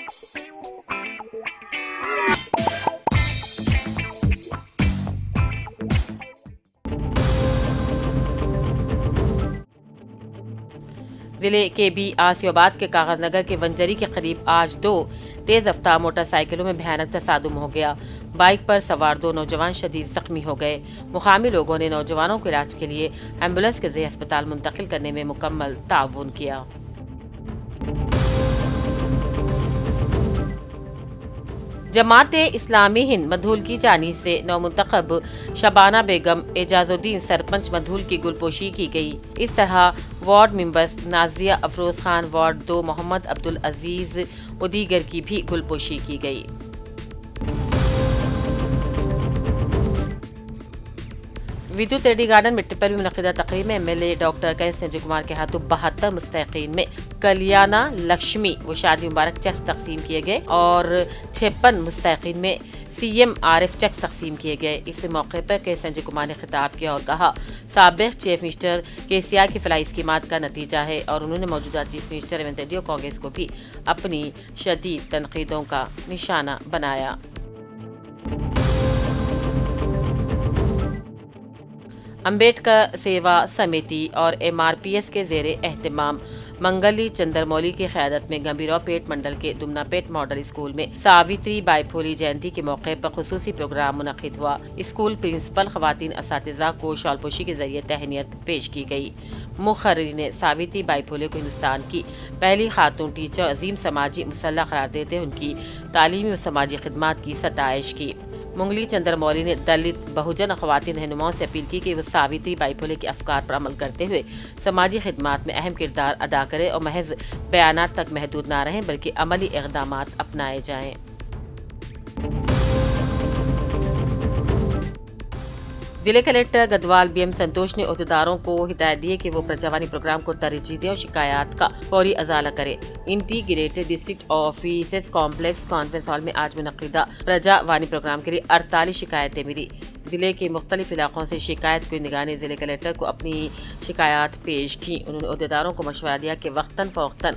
ضلع کے بی آسیاباد کے کاغذ نگر کے ونجری کے قریب آج 2 تیز رفتار موٹر سائیکلوں میں بھیانک تصادم ہو گیا۔ بائیک پر سوار 2 نوجوان شدید زخمی ہو گئے۔ مقامی لوگوں نے نوجوانوں کو علاج کے لیے ایمبولینس کے ذریعے ہسپتال منتقل کرنے میں مکمل تعاون کیا۔ جماعت اسلامی ہند مدھول کی جانب سے نومنتخب شبانہ بیگم اعجاز الدین سرپنچ مدھول کی گلپوشی کی گئی۔ اس طرح وارڈ ممبرز نازیہ افروز خان، وارڈ 2 محمد عبدالعزیز و دیگر کی بھی گلپوشی کی گئی۔ ودیوت ریڈی گارڈن مٹی پر منعقدہ تقریب میں ایم ایل اے ڈاکٹر کے سنجے کمار کے ہاتھوں 72 مستحقین میں کلیانہ لکشمی و شادی مبارک چیکس تقسیم کیے گئے اور 56 مستحقین میں سی ایم RF چیکس تقسیم کیے گئے۔ اس موقع پر کے سنجے کمار نے خطاب کیا اور کہا سابق چیف منسٹر KCR کی فلاحی اسکیمات کا نتیجہ ہے، اور انہوں نے موجودہ چیف منسٹر ریونت ریڈی اور کانگریس کو بھی اپنی شدید تنقیدوں کا نشانہ بنایا۔ امبیڈکر سیوا سمیتی اور MRPS کے زیر اہتمام منگلی چندر مولی کی قیادت میں گمبھیراؤ پیٹ منڈل کے دمنا پیٹ ماڈل اسکول میں ساوتری بائی پھولے جینتی کے موقع پر خصوصی پروگرام منعقد ہوا۔ اسکول پرنسپل خواتین اساتذہ کو شال پوشی کے ذریعے تہنیت پیش کی گئی۔ مقررین نے ساوتری بائی پھولے کو ہندوستان کی پہلی خاتون ٹیچر، عظیم سماجی مسلح قرار دیتے ان کی تعلیمی و سماجی خدمات کی ستائش کی۔ منگلی چندر مولی نے دلت بہوجن خواتین رہنماؤں سے اپیل کی کہ وہ ساوتری بائی پھولے کے افکار پر عمل کرتے ہوئے سماجی خدمات میں اہم کردار ادا کریں اور محض بیانات تک محدود نہ رہیں بلکہ عملی اقدامات اپنائے جائیں۔ ضلع کلکٹر گدوال BM سنتوش نے عہدیداروں کو ہدایت دی کہ وہ پرجاوانی پروگرام کو ترجیح دیں اور شکایات کا فوری ازالہ کریں۔ Integrated district offices complex conference hall میں آج منعقدہ پرجاوانی پروگرام کے لیے 48 شکایتیں ملی۔ ضلع کے مختلف علاقوں سے شکایت کنندگان نے ضلع کلکٹر کو اپنی شکایات پیش کی۔ انہوں نے عہدیداروں کو مشورہ دیا کہ وقتاً فوقتاً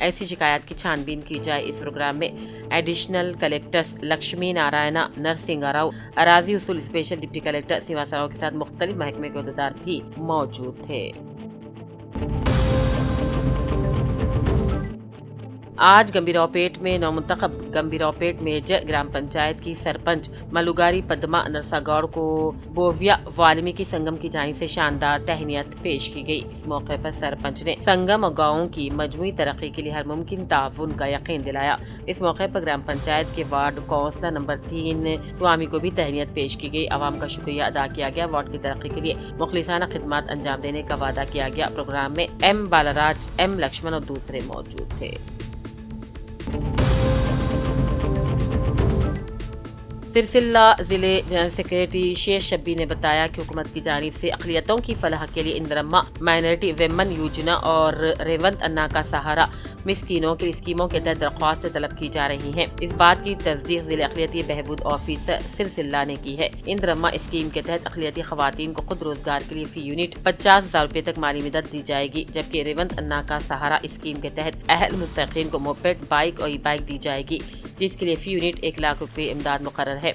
ایسی شکایات کی چھان بین کی جائے۔ اس پروگرام میں ایڈیشنل کلکٹرز لکشمی نارائنا نرسنگا راؤ، اراضی اصول special deputy collector Sivas Rao کے ساتھ مختلف محکمے کے عہدیدار بھی موجود تھے۔ آج گمبھیراؤ پیٹ میں نومنتخب گمبھیراؤ پیٹ میجر گرام پنچایت کی سرپنچ ملوگاری پدما نرساگوڑ کو بوویا والمیکی سنگم کی جانب سے شاندار تہنیت پیش کی گئی۔ اس موقع پر سرپنچ نے سنگم اور گاؤں کی مجموعی ترقی کے لیے ہر ممکن تعاون کا یقین دلایا۔ اس موقع پر گرام پنچایت کے وارڈ کونسلر نمبر 3 سوامی کو بھی تہنیت پیش کی گئی۔ عوام کا شکریہ ادا کیا گیا۔ وارڈ کی ترقی کے لیے مخلصانہ خدمات انجام دینے کا وعدہ کیا گیا۔ پروگرام میں M بالاراج، M لکشمن اور دوسرے موجود تھے۔ سرسلہ ضلع جنرل سیکریٹری شیخ شبیر نے بتایا کہ حکومت کی جانب سے اقلیتوں کی فلاح کے لیے اندرما مائنورٹی ویمن یوجنا اور ریونت انا کا سہارا مسکینوں کی اسکیموں کے تحت درخواستیں طلب کی جا رہی ہیں۔ اس بات کی تصدیق ضلع اقلیتی بہبود آفیسر سرسلہ نے کی ہے۔ اندرما اسکیم کے تحت اقلیتی خواتین کو خود روزگار کے لیے فی یونٹ 50,000 روپے تک مالی مدد دی جائے گی، جبکہ ریونت انا کا سہارا اسکیم کے تحت اہل مستحقین کو موپیڈ، بائک اور ای بائک دی جائے گی، جس کے لیے فی یونٹ 1 لاکھ روپے امداد مقرر ہے۔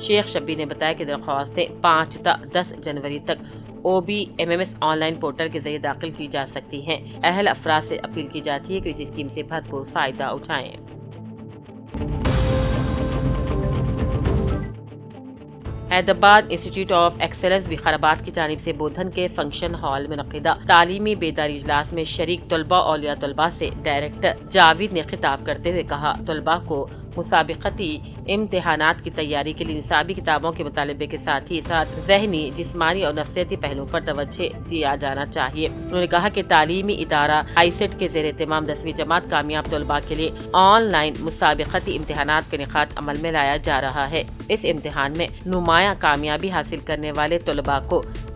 شیخ شبیر نے بتایا کہ درخواستیں 5 تا 10 جنوری تک OBMMS آن لائن پورٹل کے ذریعے داخل کی جا سکتی ہیں۔ اہل افراد سے اپیل کی جاتی ہے کہ اس اسکیم سے بھرپور فائدہ اٹھائیں۔ حیدرآباد انسٹی ٹیوٹ آف ایکسیلنس وقار آباد کی جانب سے بودھن کے فنکشن ہال میں منعقدہ تعلیمی بیداری اجلاس میں شریک طلباء اور اولیاء طلباء سے ڈائریکٹر جاوید نے خطاب کرتے ہوئے کہا طلباء کو مسابقتی امتحانات کی تیاری کے لیے نصابی کتابوں کے مطالبے کے ساتھ ہی ذہنی، جسمانی اور نفسیاتی پہلوؤں پر توجہ دیا جانا چاہیے۔ انہوں نے کہا کہ تعلیمی ادارہ ICET کے زیر اہتمام 10ویں جماعت کامیاب طلباء کے لیے آن لائن مسابقتی امتحانات کا انعقاد عمل میں لایا جا رہا ہے۔ اس امتحان میں نمایاں کامیابی حاصل کرنے والے طلباء کو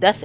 10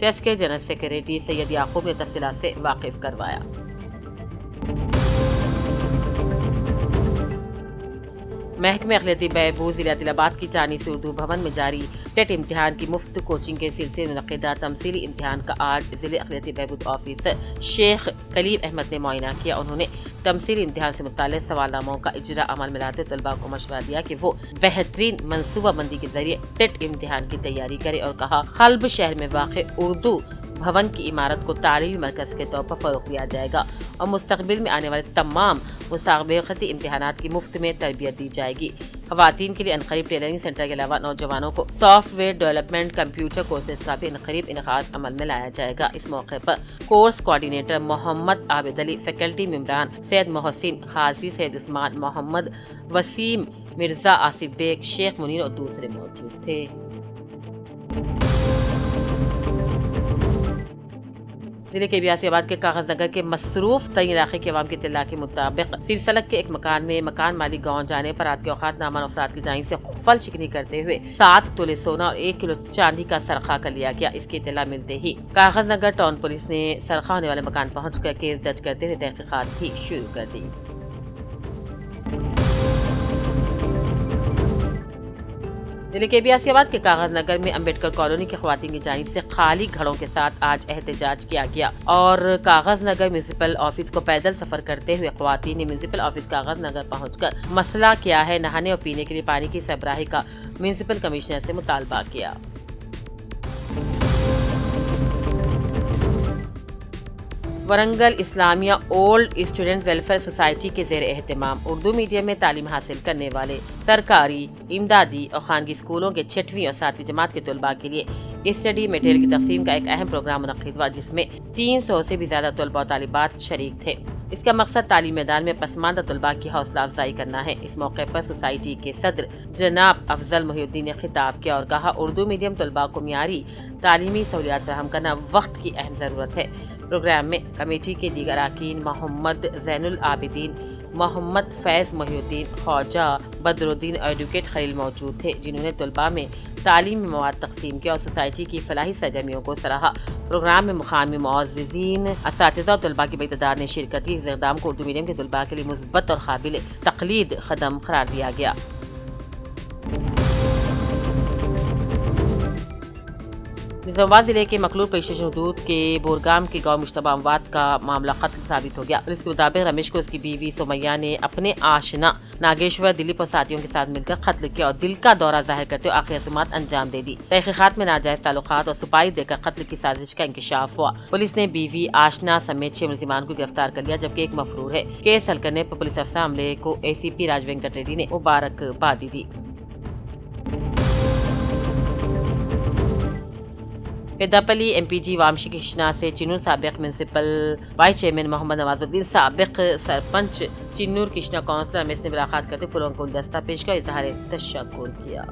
ٹیسٹ کے جنرل سیکریٹری سید یعقوب نے تفصیلات سے واقف کروایا۔ محکمہ اقلیتی بہبود ضلع عادل آباد کی جانب سے اردو بھون میں جاری ٹیٹ امتحان کی مفت کوچنگ کے سلسلے میں منعقدہ تمثیلی امتحان کا آج ضلع اقلیتی بہبود آفیسر شیخ کلیم احمد نے معائنہ کیا۔ انہوں نے تمثیلی امتحان سے متعلق سوالناموں کا اجرا عمل میں لاتے طلباء کو مشورہ دیا کہ وہ بہترین منصوبہ بندی کے ذریعے ٹیٹ امتحان کی تیاری کرے اور کہا حلب شہر میں واقع اردو بھون کی عمارت کو تعلیمی مرکز کے طور پر فروغ دیا جائے گا اور مستقبل میں آنے والے تمام مسابقتی امتحانات کی مفت میں تربیت دی جائے گی۔ خواتین کے لیے عنقریب ٹیلرنگ سینٹر کے علاوہ نوجوانوں کو soft where development computer courses کا بھی عنقریب انعقاد عمل میں لایا جائے گا۔ اس موقع پر کورس کوآرڈینیٹر محمد عابد علی، فیکلٹی ممبران سید محسن قاضی، سید عثمان محمد، وسیم مرزا، آصف بیگ، شیخ منیر اور دوسرے موجود تھے۔ ضلع کے بیاسی آباد کے کاغذ نگر کے مصروف ترین علاقے کے عوام کی اطلاع کے مطابق سلسلک کے ایک مکان میں مکان مالک گاؤں جانے پر رات کے اوقات نامعلوم افراد کی جانب سے فل شکنی کرتے ہوئے 7 تولے سونا اور 1 کلو چاندی کا سرقہ کر لیا گیا۔ اس کی اطلاع ملتے ہی کاغذ نگر ٹاؤن پولیس نے سرقہ ہونے والے مکان پہنچ کر کیس درج کرتے ہوئے تحقیقات بھی شروع کر دی۔ ضلع کے بیاسی آباد کے کاغذ نگر میں امبیڈکر کالونی کی خواتین کی جانب سے خالی گھڑوں کے ساتھ آج احتجاج کیا گیا اور کاغذ نگر میونسپل آفس کو پیدل سفر کرتے ہوئے خواتین نے میونسپل آفس کاغذ نگر پہنچ کر مسئلہ کیا ہے نہانے اور پینے کے لیے پانی کی سربراہی کا میونسپل کمشنر سے مطالبہ کیا۔ ورنگل اسلامیہ اولڈ اسٹوڈنٹ ویلفیئر سوسائٹی کے زیر اہتمام اردو میڈیم میں تعلیم حاصل کرنے والے سرکاری، امدادی اور خانگی اسکولوں کے 6ویں اور 7ویں جماعت کے طلباء کے لیے اسٹڈی میٹیریل کی تقسیم کا ایک اہم پروگرام منعقد ہوا جس میں 300 سے بھی زیادہ طلباء و طالبات شریک تھے۔ اس کا مقصد تعلیم میدان میں پسماندہ طلباء کی حوصلہ افزائی کرنا ہے۔ اس موقع پر سوسائٹی کے صدر جناب افضل محی الدین نے خطاب کیا اور کہا اردو میڈیم طلباء کو معیاری تعلیمی سہولیات فراہم کرنا وقت کی اہم ضرورت ہے۔ پروگرام میں کمیٹی کے دیگر اراکین محمد زین العابدین، محمد فیض محی الدین، خواجہ بدر الدین اور ایڈوکیٹ خلیل موجود تھے جنہوں نے طلباء میں تعلیمی مواد تقسیم کیا اور سوسائٹی کی فلاحی سرگرمیوں کو سراہا۔ پروگرام میں مقامی معززین، اساتذہ اور طلباء کی بڑی تعداد نے شرکت کی۔ اس اقدام کو اردو میڈیم کے طلباء کے لیے مثبت اور قابل تقلید قدم قرار دیا گیا۔ نظام آباد ضلع کے مخلوط پولیس اسٹیشن حدود کے بورگام کے گاؤں مشتبہ اموات کا معاملہ قتل ثابت ہو گیا۔ پولیس کے مطابق رمیش کو اس کی بیوی سمیہ نے اپنے آشنا ناگیشور دلیپ اور ساتھیوں کے ساتھ مل کر قتل کیا اور دل کا دورہ ظاہر کرتے ہوئے آخری رسومات انجام دے دی۔ تحقیقات میں ناجائز تعلقات اور سپاہی دے کر قتل کی سازش کا انکشاف ہوا۔ پولیس نے بیوی آشنا سمیت 6 ملزمان کو گرفتار کر لیا جبکہ ایک مفرور ہے۔ کیس حل کرنے پر پولیس افسر عملے کو اے سی پی راج وینکٹ ریڈی نے مبارکباد دی۔ پیداپلی ایم پی جی وامشی کرشنا سے چنور سابق میونسپل وائس چیئرمین محمد نواز الدین، سابق سرپنچ چنور کرشنا کونسلر رمیش نے ملاقات کرتے پھولوں کا گلدستہ پیش کر اظہار تشکر کیا۔